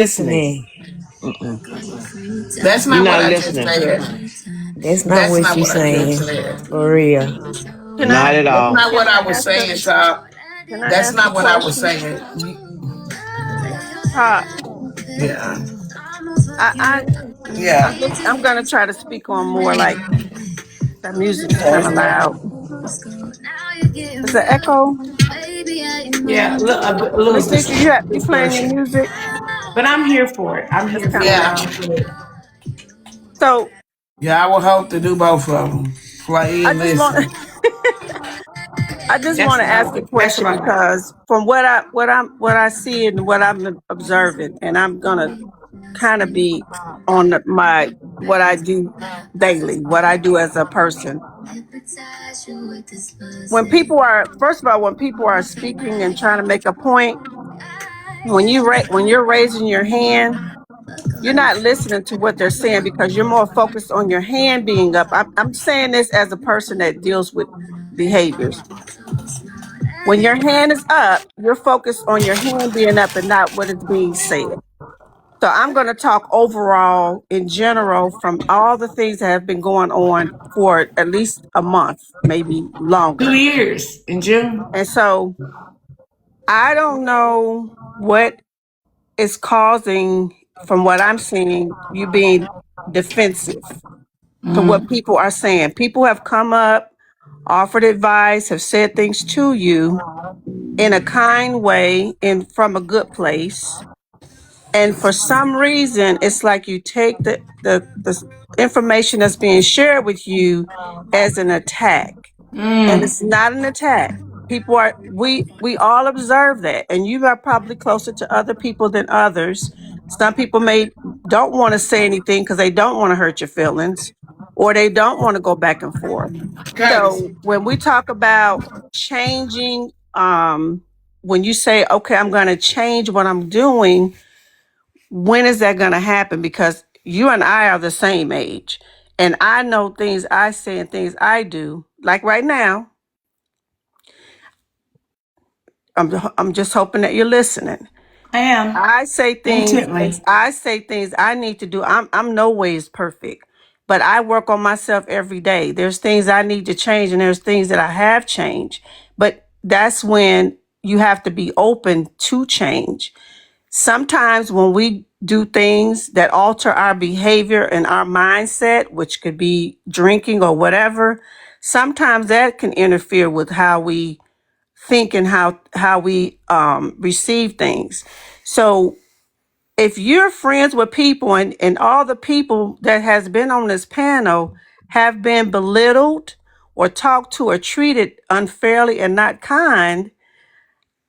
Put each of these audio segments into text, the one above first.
listening. Mm-mm. That's You're not what not I just listening. said. That's not That's what not you what I just saying. said. For real. Can I Not at That's all. not can what I I was ask a saying, Top. can I That's ask a not what I was question? saying. Pop, Yeah. I I Yeah. I'm gonna try to speak on more like that music is kind That's of not. loud. Is it echo? Yeah, a little Miss bit. Netra, you playing your Distortion. music? But I'm here for it. I'm That's here kind of for it. Yeah. loud. So Yeah, I would hope to do both of them. Play I and just want listen. I just That's want to what I ask a like. That's question what I like. because from what I see and what I'm observing, and I'm gonna kind of be on my what I do daily, what I do as a person. When people are first of all, when people are speaking and trying to make a point, when you're raising your hand, you're not listening to what they're saying because you're more focused on your hand being up. I'm saying this as a person that deals with behaviors. When your hand is up, you're focused on your hand being up and not what is being said. So I'm going to talk overall in general from all the things that have been going on for at least a month, maybe Two longer. years in June. And so I don't know what is causing, from what I'm seeing, you being defensive to what people are saying. People have come up, offered advice, have said things to you in a kind way and from a good place. And for some reason, it's like you take the information that's being shared with you as an attack. And Mm. it's not an attack. People are we all observe that. And you are probably closer to other people than others. Some people may don't want to say anything because they don't want to hurt your feelings or they don't want to go back and forth. Curtis. So when we talk about changing, when you say, okay, I'm going to change what I'm doing, when is that going to happen? Because you and I are the same age. And I know things I say and things I do. Like right now, I'm just hoping that you're listening. I am I say things intently. I need to do. I'm no ways perfect, but I work on myself every day. There's things I need to change and there's things that I have changed. But that's when you have to be open to change. Sometimes when we do things that alter our behavior and our mindset, which could be drinking or whatever, sometimes that can interfere with how we think and how we receive things. So if you're friends with people and all the people that has been on this panel have been belittled or talked to or treated unfairly and not kind,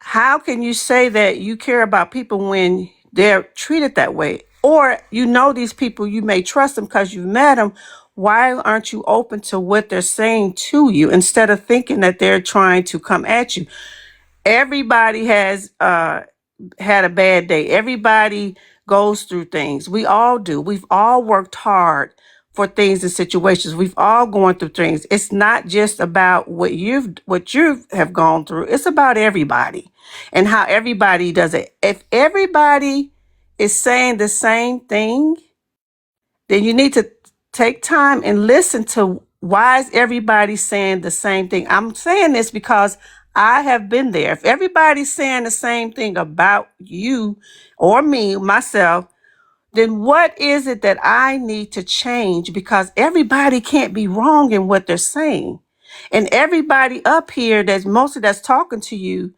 how can you say that you care about people when they're treated that way? Or you know these people, you may trust them because you've met them. Why aren't you open to what they're saying to you instead of thinking that they're trying to come at you? Everybody has had a bad day. Everybody goes through things. We all do. We've all worked hard for things and situations. We've all gone through things. It's not just about what you have gone through. It's about everybody and how everybody does it. If everybody is saying the same thing, then you need to take time and listen to why is everybody saying the same thing. I'm saying this because I have been there. If everybody's saying the same thing about you or me, myself, then what is it that I need to change? Because everybody can't be wrong in what they're saying. And everybody up here that's talking to you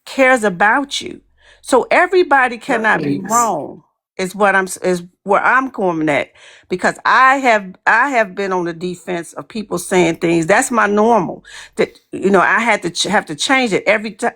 cares about you. So everybody cannot be Please. wrong is where I'm coming at because I have been on the defense of people saying things. That's my normal. That I had to have to change it.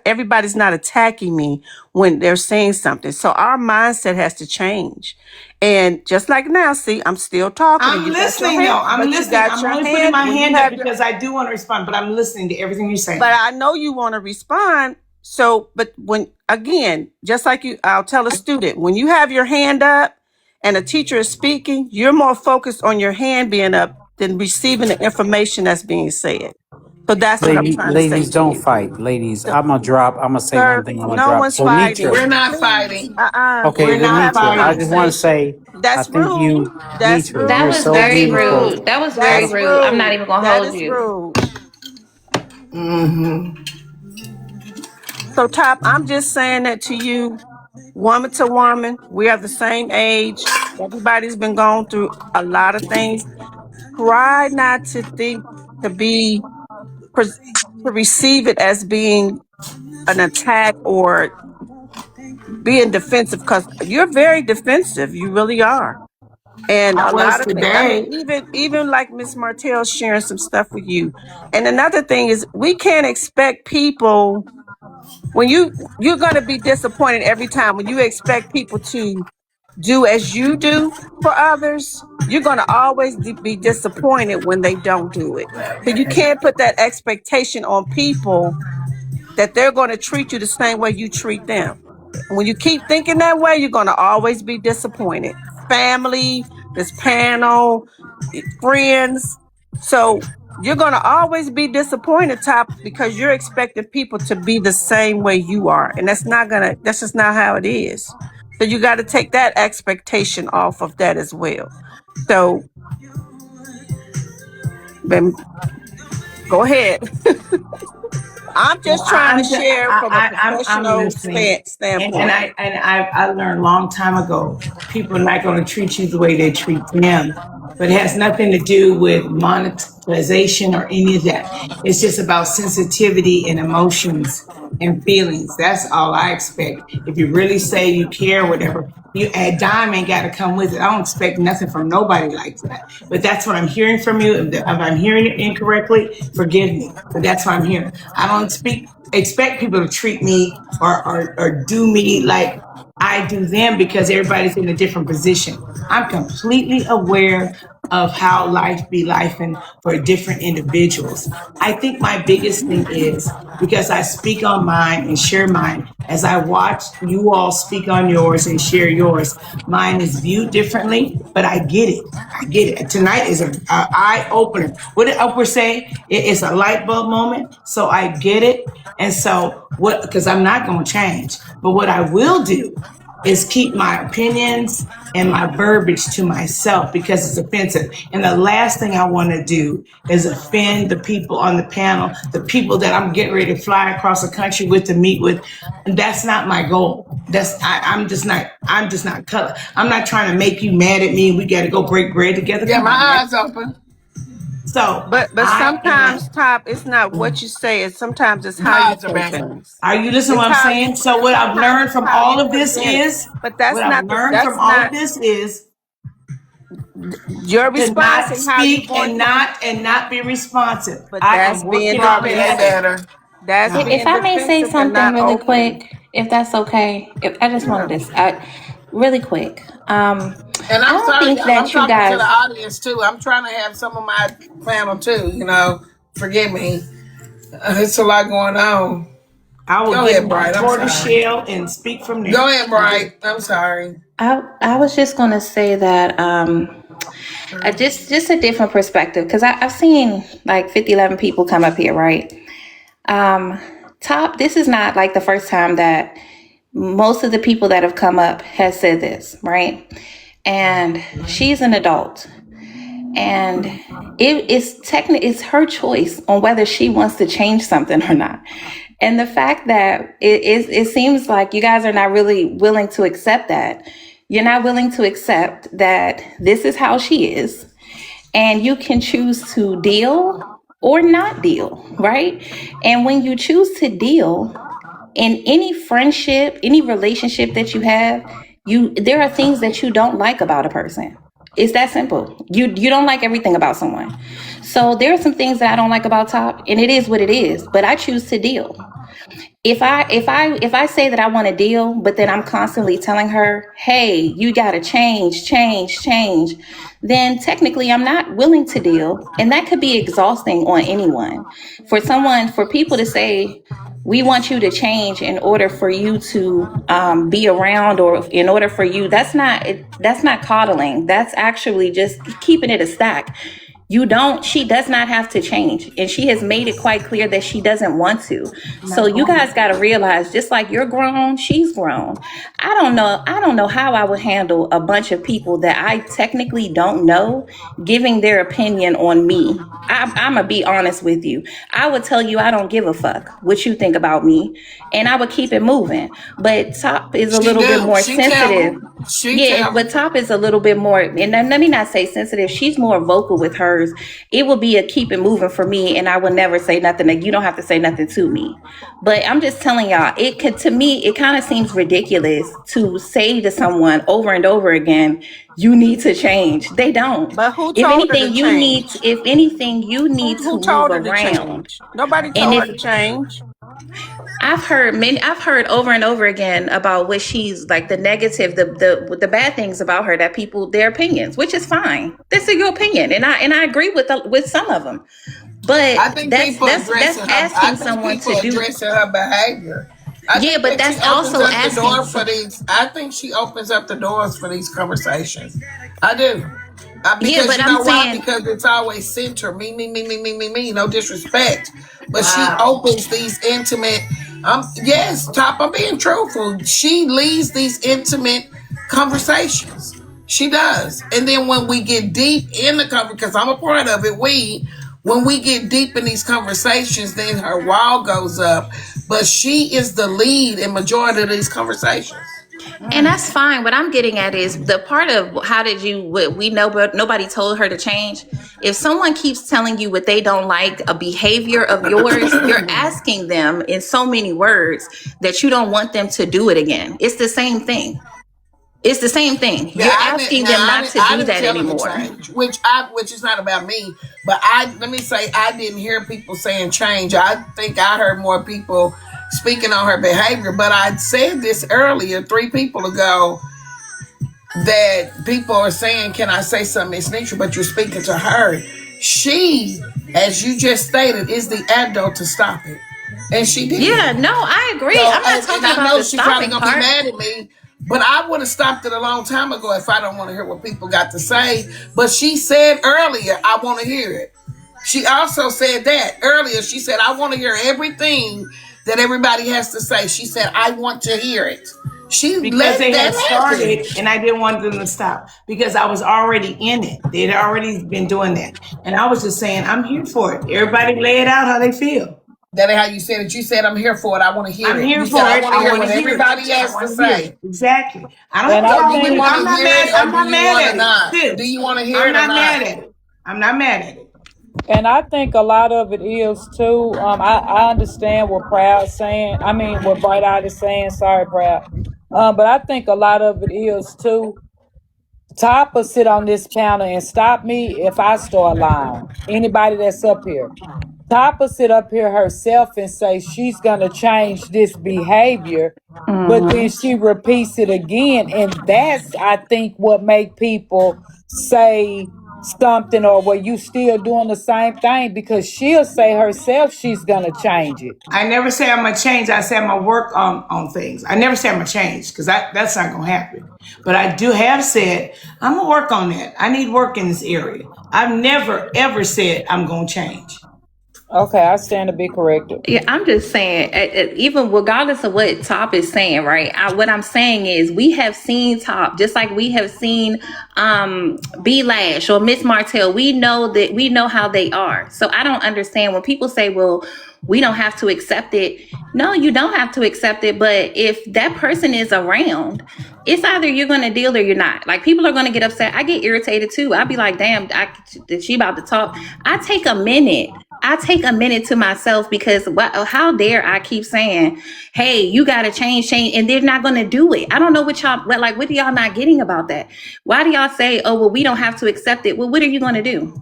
Everybody's not attacking me when they're saying something. So our mindset has to change. And just like now, see, I'm still talking and I'm you got your listening though. hand, I'm but you listening. got I'm your only putting hand my when you hand up have your because I do want to respond, but I'm listening to everything you're but saying. I know you want to respond. So, but when again, just like I'll tell a student, when you have your hand up and a teacher is speaking, you're more focused on your hand being up than receiving the information that's being said. So that's what I'm trying to say Ladies, to don't you. fight. Ladies, So, I'm gonna drop. I'm gonna say one sir, thing. I'm gonna no drop. one's So Netra, fighting. We're not Please. fighting. okay, We're then not Have a Netra, I fighting. just want to conversation. say, I That's think rude. you, That's Netra, That you're was rude. so That's very beautiful. rude. rude. That was very That's Hold rude. I'm not rude. even gonna That hold is you. rude. Mm-hmm. So, Top, I'm just saying that to you, woman to woman. We are the same age. Everybody's been going through a lot of things. Try not to think to be to receive it as being an attack or being defensive, because you're very defensive. You really are. And I a was lot of things, I mean, today. even like Miss Martell sharing some stuff with you. And another thing is we can't expect people when you're gonna be disappointed every time when you expect people to do as you do for others. You're gonna always be disappointed when they don't do it. So you can't put that expectation on people that they're going to treat you the same way you treat them. When you keep thinking that way, you're going to always be disappointed. Family, this panel, friends. So you're going to always be disappointed, Top, because you're expecting people to be the same way you are. And that's just not how it is. So you got to take that expectation off of that as well. So then go ahead. I'm Well, just trying to share from a I'm professional listening, and standpoint. I learned a long time ago. People are not going to treat you the way they treat them, but it has nothing to do with monetization or any of that. It's just about sensitivity and emotions and feelings. That's all I expect. If you really say you care, whatever, you a dime ain't got to come with it. I don't expect nothing from nobody like that. But that's what I'm hearing from you. If I'm hearing it incorrectly, forgive me. But that's what I'm hearing. I don't expect people to treat me or do me like I do them because everybody's in a different position. I'm completely aware of how life be life and for different individuals. I think my biggest thing is because I speak on mine and share mine as I watch you all speak on yours and share yours. Mine is viewed differently, but I get it. I get it. Tonight is an eye opener. What did Oprah say? It's a light bulb moment. So I get it. And so what, because I'm not going to change, but what I will do is keep my opinions and my verbiage to myself because it's offensive. And the last thing I want to do is offend the people on the panel, the people that I'm getting ready to fly across the country with to meet with. And that's not my goal. I'm just not color. I'm not trying to make you mad at me and we got to go break bread together. Yeah, Come my on, man. eyes open. So But I sometimes, am. Top, it's not what you say, it's sometimes it's how My you eyes are say back. things. Are you listening to It's what I'm how saying? you So what I've sometimes learned it's from how all you of this present it. is But what I've learned from that's all of not this is your to response not and how you speak going and to not be responsive. but I that's am being working on Probably ain't that. defensive. better. That's God. If being I may say defensive and something not really open. quick, if that's okay, if I just wanted Yeah. to, really quick. And I I'm don't sorry, think y'all. I'm that you talking to the guys. audience too. I'm trying to have some of my panel too. Forgive me. It's a lot going on. I will Go get ahead, in my Bright. I'm tortoise sorry. shell and speak from Go there. ahead, I will. Bright. I'm sorry. I was just gonna say that just a different perspective because I've seen like 50, 11 people come up here, right? Um, Top, this is not like the first time that most of the people that have come up has said this, right? And she's an adult, and it's her choice on whether she wants to change something or not. And the fact that it seems like you guys are not really willing to accept that. You're not willing to accept that this is how she is, and you can choose to deal or not deal, right? And when you choose to deal, in any friendship, any relationship that you have, there are things that you don't like about a person. It's that simple. You don't like everything about someone. So there are some things that I don't like about Top, and it is what it is, but I choose to deal. If I say that I want to deal, but then I'm constantly telling her, "Hey, you got to change, change, change," then technically I'm not willing to deal, and that could be exhausting on anyone. For people to say, "We want you to change in order for you to be around," or in order for you, that's not coddling. That's actually just keeping it a stack. She does not have to change. And she has made it quite clear that she doesn't want to. I'm So not you going guys to. got to realize, just like you're grown, she's grown. I don't know how I would handle a bunch of people that I technically don't know giving their opinion on me. I'm going to be honest with you. I would tell you I don't give a fuck what you think about me, and I would keep it moving. But Top is a She little bit do. more She tell sensitive. me. She Yeah, tell but me. Top is a little bit more, and let me not say sensitive. She's more vocal with hers. It will be a keep it moving for me, and I will never say nothing. Like, you don't have to say nothing to me. But I'm just telling y'all, it could, to me, it kind of seems ridiculous to say to someone over and over again, "You need to change." They don't. But who told her to change? If anything, you Who need who to move told her to around. change? Nobody And told her if to change. I've heard over and over again about what she's like, the negative, the bad things about her, that people, their opinions, which is fine. This is your opinion, and I agree with some of them. But I think people that's addressing her. I asking think someone people to do. addressing her behavior. I Yeah, think but that she that's opens also up the asking door for these. I think she opens up the doors for these conversations. I do. Yeah, Because but you I'm know why? saying, Because it's always center me, me, me, me, me, me, me. No disrespect, but she wow. opens these intimate. Yes, Top. I'm being truthful. She leads these intimate conversations. She does, and then when we get deep in the conversation, because I'm a part of it, when we get deep in these conversations, then her wall goes up. But she is the lead in majority of these conversations. And that's fine. What I'm getting at is the part of how did you, what we know, but nobody told her to change. If someone keeps telling you what they don't like, a behavior of yours, you're asking them in so many words that you don't want them to do it again. It's the same thing. It's the same thing. Yeah, You're asking them not to I do didn't that tell her to anymore. change, which is not about me. But let me say I didn't hear people saying change. I think I heard more people speaking on her behavior. But I said this earlier, 3 people ago, that people are saying, "Can I say something, Miss Netra?" But you're speaking to her. She, as you just stated, is the adult to stop it, and she Yeah, did. no, I agree. So, I'm not and talking I about know the she probably stopping gonna be part. mad at me, but I would have stopped it a long time ago if I don't want to hear what people got to say. But she said earlier, I want to hear it. She also said that earlier. She said, I want to hear everything that everybody has to say. She said, I want to hear it. She Because let they had that happen. started and I didn't want them to stop because I was already in it. They had already been doing that. And I was just saying, I'm here for it. Everybody lay it out how they feel. That is how you said it. You said, I'm here for it. I want to hear I'm it. here You said, for I it. want to I hear want what to hear it. everybody I has to want to hear say. it. Exactly. I don't And have a I So do you problem. think, want I'm to not hear mad. it I'm or do not you mad want at to it. not? Do Sis, you want to hear I'm it or not not? mad at it. I'm not mad at it. and I think a lot of it is too. I understand what Proud's saying. I mean, what Bright Eyed is saying. Sorry, Proud. But I think a lot of it is too. Top will sit on this panel and stop me if I start lying. Anybody that's up here. Top will sit up here herself and say she's gonna change this behavior, but then Hmm. she repeats it again, and that's I think what make people say something or well you still doing the same thing because she'll say herself she's gonna change it. I never say I'm gonna change. I say I'm gonna work on things. I never say I'm gonna change because that's not gonna happen. But I do have said I'm gonna work on that. I need work in this area. I've never ever said I'm gonna change. Okay, I stand to be corrected. Yeah, I'm just saying, even regardless of what Top is saying, right? What I'm saying is, we have seen Top, just like we have seen B Lash or Miss Martell. We know how they are. So I don't understand when people say, "Well, we don't have to accept it." No, you don't have to accept it. But if that person is around, it's either you're going to deal or you're not. Like, people are going to get upset. I get irritated too. I'll be like, "Damn, she about to talk." I take a minute. I take a minute to myself because how dare I keep saying, "Hey, you got to change," and they're not going to do it. I don't know what are y'all not getting about that? Why do y'all say, "Oh, well, we don't have to accept it"? Well, what are you going to do?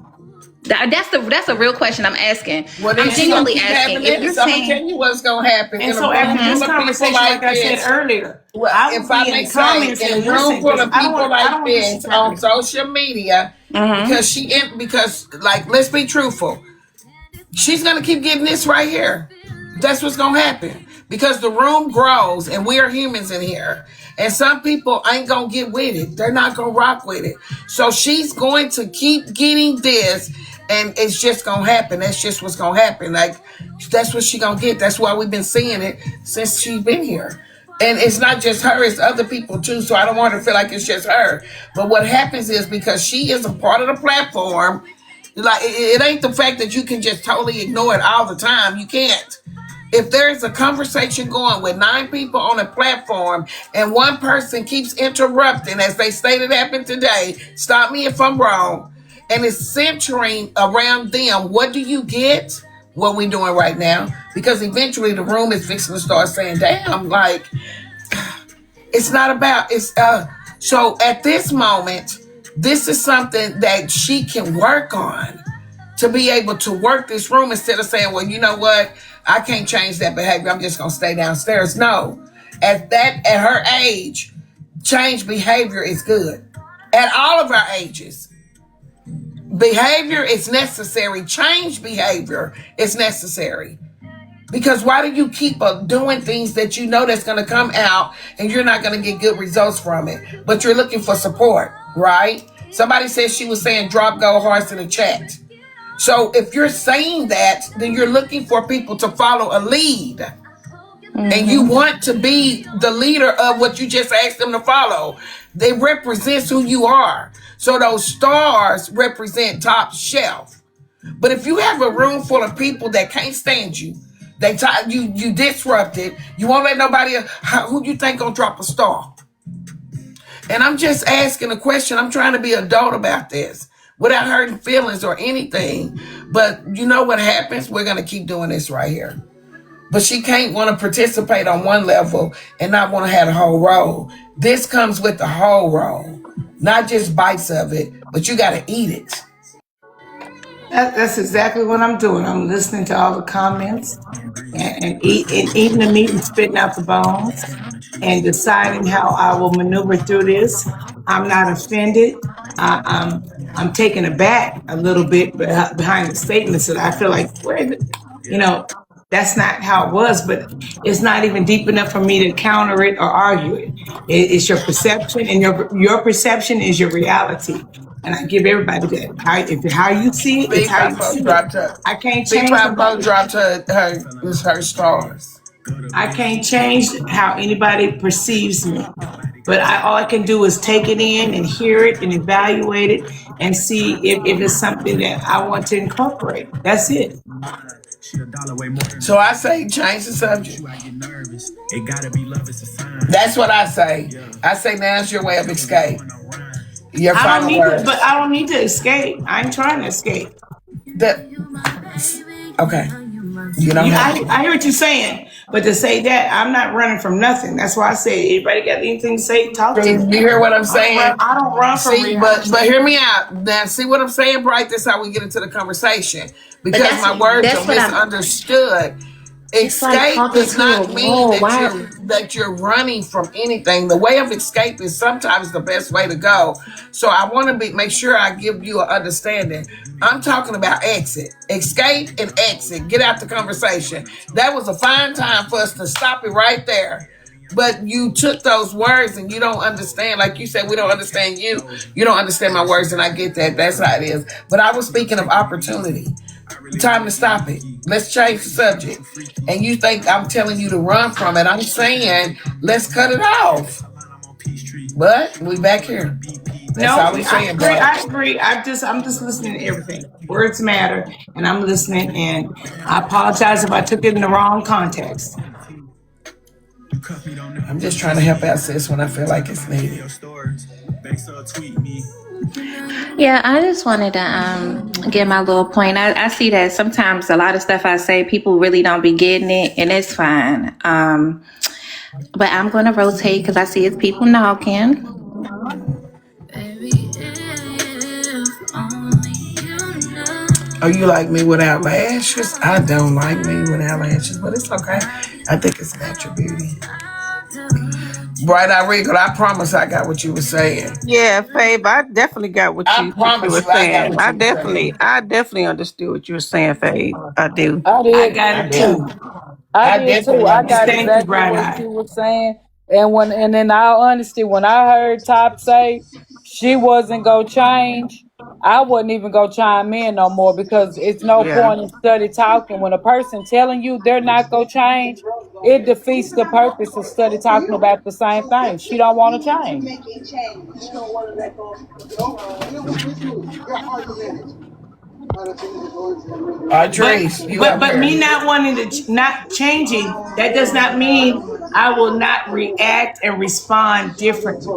That's a real question I'm asking. Well, then I'm she gonna genuinely keep asking having if it. you're So I'm gonna saying, tell you what's gonna happen And in a so room after this full of people conversation, like like I said this. earlier, Well, I will if I be in may the say, comments in a and room listen full because of people I like don't want this this to on happen. social media, because like, let's be truthful, she's gonna keep getting this right here. That's what's gonna happen because the room grows and we are humans in here. And some people ain't gonna get with it. They're not gonna rock with it. So she's going to keep getting this. and it's just gonna happen. That's just what's gonna happen. Like that's what she gonna get. That's why we've been seeing it since she's been here. And it's not just her, it's other people too. So I don't want her to feel like it's just her. But what happens is because she is a part of the platform, like it ain't the fact that you can just totally ignore it all the time. You can't. If there's a conversation going with 9 people on a platform and one person keeps interrupting, as they stated happened today, stop me if I'm wrong, and it's centering around them, what do you get? What we doing right now? Because eventually the room is fixing to start saying, damn, like, it's not about, so at this moment, this is something that she can work on to be able to work this room instead of saying, well, you know what? I can't change that behavior. I'm just going to stay downstairs. No. At her age, change behavior is good. At all of our ages, behavior is necessary. Change behavior is necessary. Because why do you keep doing things that you know that's going to come out and you're not going to get good results from it, but you're looking for support, right? Somebody said she was saying drop gold hearts in the chat. So if you're saying that, then you're looking for people to follow a lead. Mm-hmm. And you want to be the leader of what you just asked them to follow. They represent who you are. So those stars represent top shelf. But if you have a room full of people that can't stand you, you disrupted, you won't let nobody, who you think gonna drop a star? And I'm just asking a question. I'm trying to be adult about this without hurting feelings or anything. But you know what happens? We're going to keep doing this right here. But she can't want to participate on one level and not want to have the whole role. This comes with the whole role, not just bites of it, but you got to eat it. That's exactly what I'm doing. I'm listening to all the comments and eating the meat and spitting out the bones and deciding how I will maneuver through this. I'm not offended. I'm taken aback a little bit behind the statements that I feel like, that's not how it was, but it's not even deep enough for me to counter it or argue it. It's your perception, and your perception is your reality. And I give everybody that. How you see it, it's how you see it. I can't change nobody. Dropped her stars. I can't change how anybody perceives me. But all I can do is take it in and hear it and evaluate it and see if it's something that I want to incorporate. That's it. So I say change the subject. That's what I say. I say now's your way of escape. Your final words. But I don't need to escape. I'm trying to escape. Okay. You know, I hear what you're saying, but to say that, I'm not running from nothing. That's why I say, everybody got anything to say, talk to me. You hear what I'm saying? I don't run from reality. But hear me out. Now, see what I'm saying, Bright? That's how we get into the conversation. Because my words are misunderstood. Escape does not mean that you're running from anything. The way of escape is sometimes the best way to go. So I want to make sure I give you an understanding. I'm talking about exit. Escape and exit. Get out the conversation. That was a fine time for us to stop it right there. But you took those words and you don't understand. Like you said, we don't understand you. You don't understand my words, and I get that. That's how it is. But I was speaking of opportunity. Time to stop it. Let's change the subject. And you think I'm telling you to run from it. I'm saying let's cut it off. But we back here. That's all I'm saying. I agree. I'm just listening to everything. Words matter, and I'm listening. And I apologize if I took it in the wrong context. I'm just trying to help out sis when I feel like it's needed. Yeah, I just wanted to get my little point. I see that sometimes a lot of stuff I say, people really don't be getting it, and it's fine. But I'm going to rotate because I see it's people knocking. Oh, you like me without lashes? I don't like me without lashes, but it's okay. I think it's natural beauty. Bright Eye Regal, I promise I got what you were saying. Yeah, Fabe, I definitely got what you were saying. I definitely understood what you were saying, Fabe. I do. I got it too. I did too. I got exactly what you were saying. And in all honesty, when I heard Top say she wasn't gonna change, I wouldn't even go chime in no more because it's no Yeah. point in study talking. When a person telling you they're not gonna change, it defeats the purpose of study talking about the same thing. She don't want to change. But Trace, you but up but here. me not wanting to not changing, that does not mean I will not react and respond differently.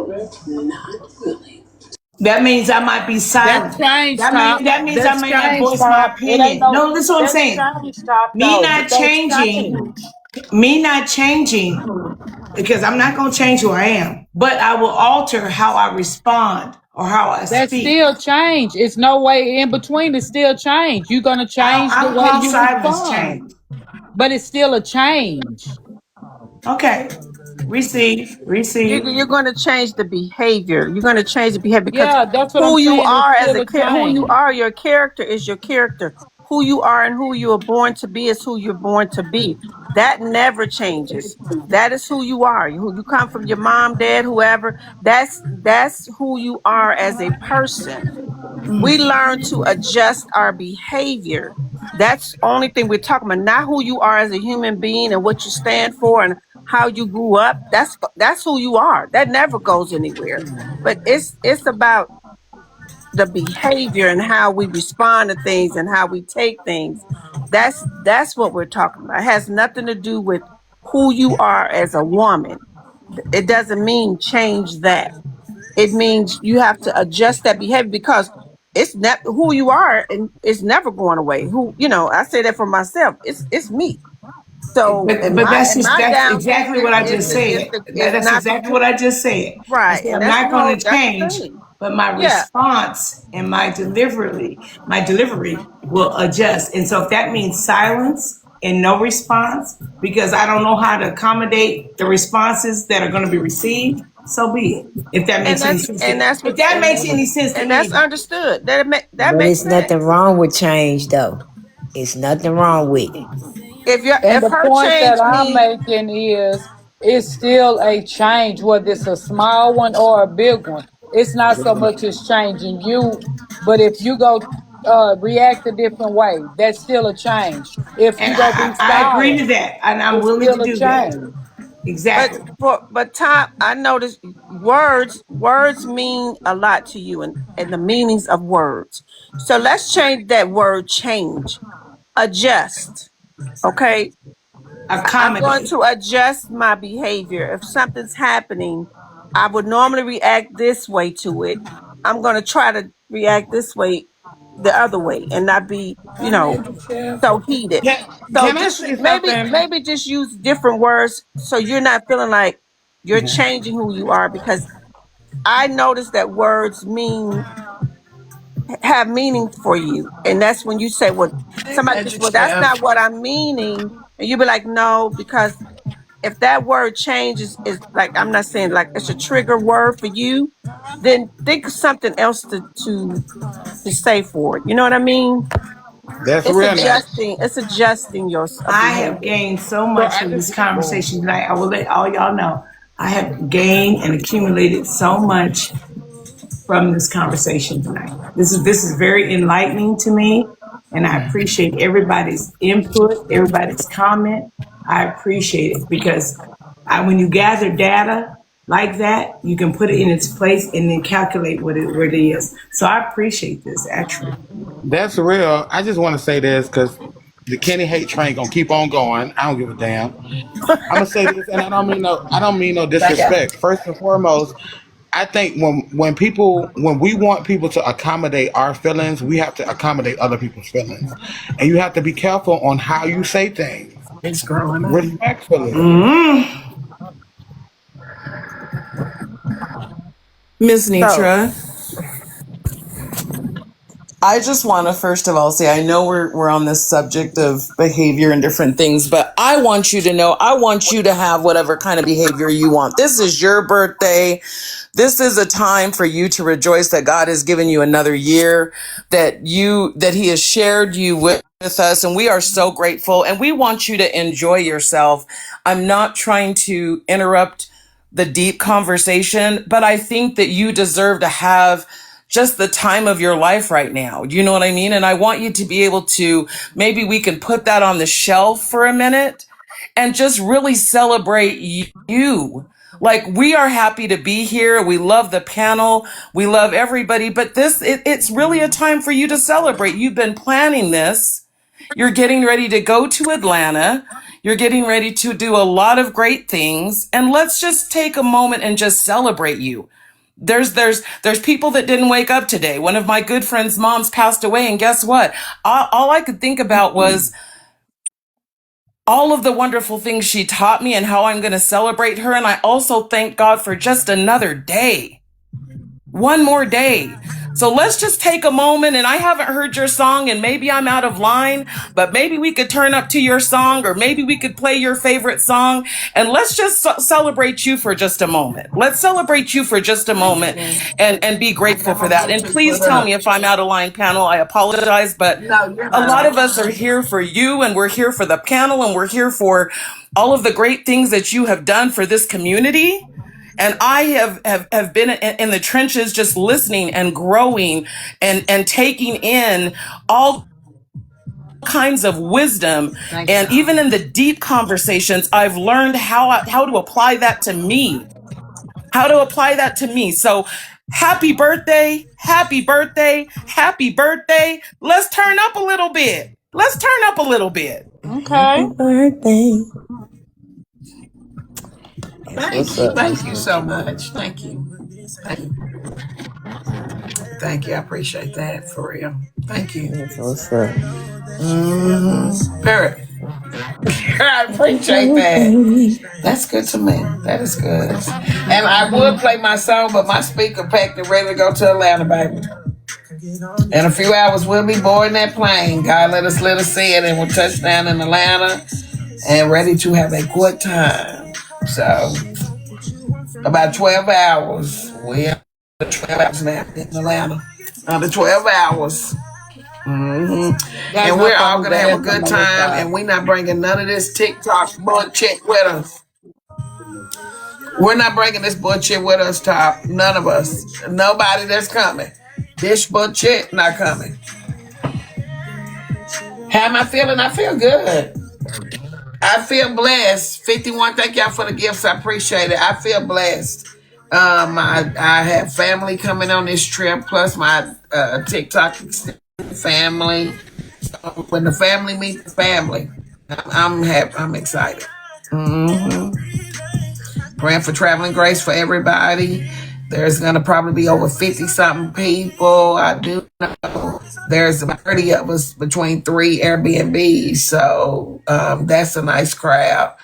That means I might be That's silent. change, Top. That means I That's may not change, voice my Top. It ain't opinion. no. No, listen what I'm That's saying. change, Top. Me Though, but not that's changing, change. me not changing, because I'm not gonna change who I am, but I will alter how I respond or how I That's speak. still change. It's no way in between. It's still change. You're gonna change I the don't way call you silence respond, change. but it's still a change. Okay. Receive, receive. You're going to change the behavior. You're going to change the behavior because Yeah, that's what I'm who you saying. It's are as still a a who you change. are, your character is your character. Who you are and who you are born to be is who you're born to be. That never changes. That is who you are. Who you come from, your mom, dad, whoever. That's who you are as a person. We learn to adjust our behavior. That's the only thing we're talking about, not who you are as a human being and what you stand for and how you grew up. That's who you are. That never goes anywhere. But it's about the behavior and how we respond to things and how we take things. That's what we're talking about. It has nothing to do with who you are as a woman. It doesn't mean change that. It means you have to adjust that behavior because it's not who you are and it's never going away. I say that for myself. It's me. So But and but my that's and just my that's down exactly what payment I just said. is That's not to exactly what I just said. I right. said And I'm that's not the going whole to that's the change, thing. but my Yeah. response and my delivery will adjust. And so if that means silence and no response because I don't know how to accommodate the responses that are going to be received, so be it. If that And makes any that's sense and that's if what that makes any sense to and that's anybody. understood. That But makes it's sense. nothing wrong with change, though. It's nothing wrong with it. And If the her point that change I'm means making is it's still a change, whether it's a small one or a big one. It's not so much as changing you, but if you go react a different way, that's still a change. If And you go be I agree to silent, that, and I'm it's willing to still a do that. change. but Exactly. Tom, I noticed words mean a lot to you and the meanings of words. So let's change that word change. Adjust. Okay. I'm going Accommodate. to adjust my behavior. If something's happening, I would normally react this way to it. I'm going to try to react this way, the other way, and not be, so heated. Can, So can I just say maybe, something? maybe just use different words so you're not feeling like you're changing who you are because I noticed that words have meaning for you. And that's when you say, well, somebody just, well, that's not what I'm meaning. And you be like, no, because if that word changes is like I'm not saying like it's a trigger word for you, then think of something else to say for it. You know what I mean? That's real now. It's adjusting your I have behavior. gained so So much I from just this conversation tonight. I will let all y'all know. I have gained and accumulated so much from this conversation tonight. This is very enlightening to me, and I appreciate everybody's input, everybody's comment. I appreciate it because when you gather data like that, you can put it in its place and then calculate what it is. So I appreciate this actually. that's real. I just want to say this because the Kenny hate train gonna keep on going. I don't give a damn. I'm gonna say this, and I don't mean no disrespect. First and foremost, I think when we want people to accommodate our feelings, we have to accommodate other people's feelings, and you have to be careful on how you say things respectfully. Miss So Netra, I just want to first of all say I know we're on this subject of behavior and different things, but I want you to know I want you to have whatever kind of behavior you want. This is your birthday. This is a time for you to rejoice that God has given you another year, that he has shared you with us, and we are so grateful, and we want you to enjoy yourself. I'm not trying to interrupt the deep conversation, but I think that you deserve to have just the time of your life right now. You know what I mean? And I want you to be able to, maybe we can put that on the shelf for a minute and just really celebrate you. Like, we are happy to be here. We love the panel. We love everybody, but it's really a time for you to celebrate. You've been planning this. You're getting ready to go to Atlanta. You're getting ready to do a lot of great things. And let's just take a moment and just celebrate you. There's people that didn't wake up today. One of my good friends' moms passed away, and guess what? All I could think about was all of the wonderful things she taught me and how I'm going to celebrate her. And I also thank God for just another day. One more day. So let's just take a moment, and I haven't heard your song, and maybe I'm out of line, but maybe we could turn up to your song, or maybe we could play your favorite song, and let's just celebrate you for just a moment. Let's celebrate you for just a moment and be grateful for that. And please tell me if I'm out of line, panel. I apologize, but a lot of us are here for you, and we're here for the panel, and we're here for all of the great things that you have done for this community. And I have been in the trenches just listening and growing and taking in all kinds of wisdom. And even in the deep conversations, I've learned how to apply that to me. How to apply that to me. So happy birthday, happy birthday, happy birthday. Let's turn up a little bit. Let's turn up a little bit. Okay. Happy birthday. Thank you. Thank you so much. Thank you. Thank you. Thank you. I appreciate that for real. Thank you. That's what's up. Very. I appreciate that. That's good to me. That is good. And I would play my song, but my speaker packed and ready to go to Atlanta, baby. In a few hours, we'll be boarding that plane. God let us see it, and we'll touch down in Atlanta and ready to have a good time. So, about 12 hours. We are 12 hours now in Atlanta. Under 12 hours. Mm-hmm. And we're all going to have a good time, and we're not bringing none of this TikTok bullshit with us. We're not bringing this bullshit with us, Top. None of us. Nobody that's coming. This bullshit not coming. How am I feeling? I feel good. I feel blessed. 51, thank y'all for the gifts. I appreciate it. I feel blessed. I have family coming on this trip, plus my TikTok family. So when the family meets the family, I'm happy. I'm excited. Praying for traveling grace for everybody. There's going to probably be over 50-something people. I do know there's about 30 of us between 3 Airbnbs. So that's a nice crowd.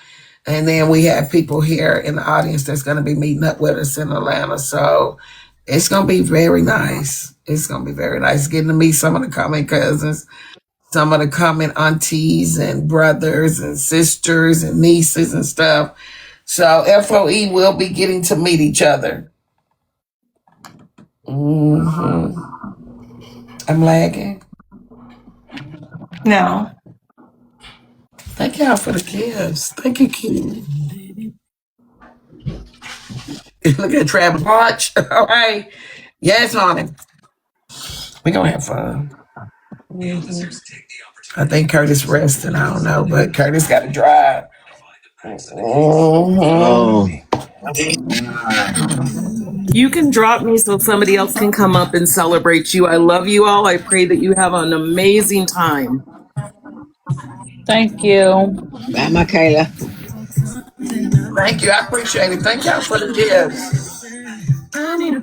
And then we have people here in the audience that's going to be meeting up with us in Atlanta. So it's going to be very nice. It's going to be very nice getting to meet some of the coming cousins, some of the coming aunties and brothers and sisters and nieces and stuff. So FOE will be getting to meet each other. I'm lagging. No. Thank y'all for the gifts. Thank you, Keith. Look at Travis March. All right. Yes, honey. We're going to have fun. I think Curtis resting. I don't know, but Curtis got to drive. Oh. You can drop me so somebody else can come up and celebrate you. I love you all. I pray that you have an amazing time. Thank you. Bye, Michaela. Thank you. I appreciate it. Thank y'all for the gifts. I need a